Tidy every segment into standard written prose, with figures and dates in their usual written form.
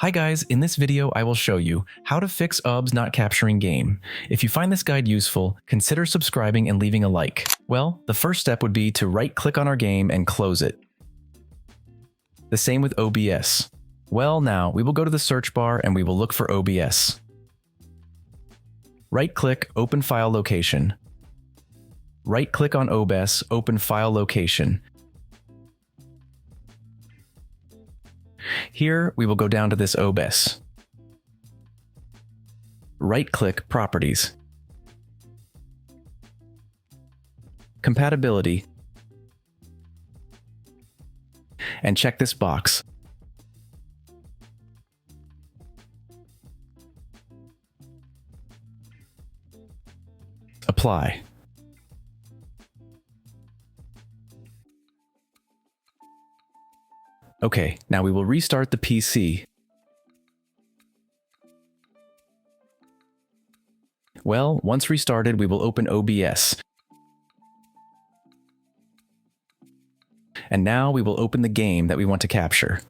Hi guys, in this video I will show you how to fix OBS not capturing game. If you find this guide useful, consider subscribing and leaving a like. Well, the first step would be to right-click on our game and close it. The same with OBS. Well, now we will go to the search bar and we will look for OBS. Right-click, Open File Location. Right-click on OBS, Open File Location. Here, we will go down to this OBS. Right-click Properties. Compatibility. And check this box. Apply. Okay, now we will restart the PC. Well, once restarted, we will open OBS. And now we will open the game that we want to capture.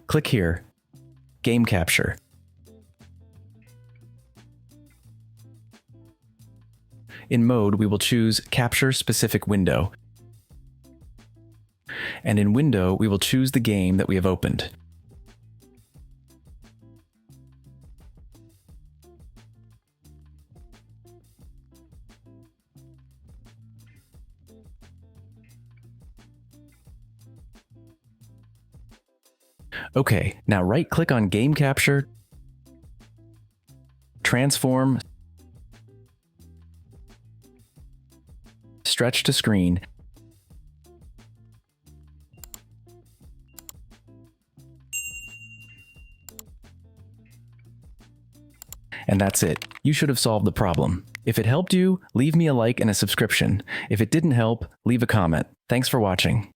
Click here, Game Capture. In Mode, we will choose Capture Specific Window. And in Window, we will choose the game that we have opened. Okay, now right-click on Game Capture, Transform, Stretch to Screen, and that's it. You should have solved the problem. If it helped you, leave me a like and a subscription. If it didn't help, leave a comment. Thanks for watching.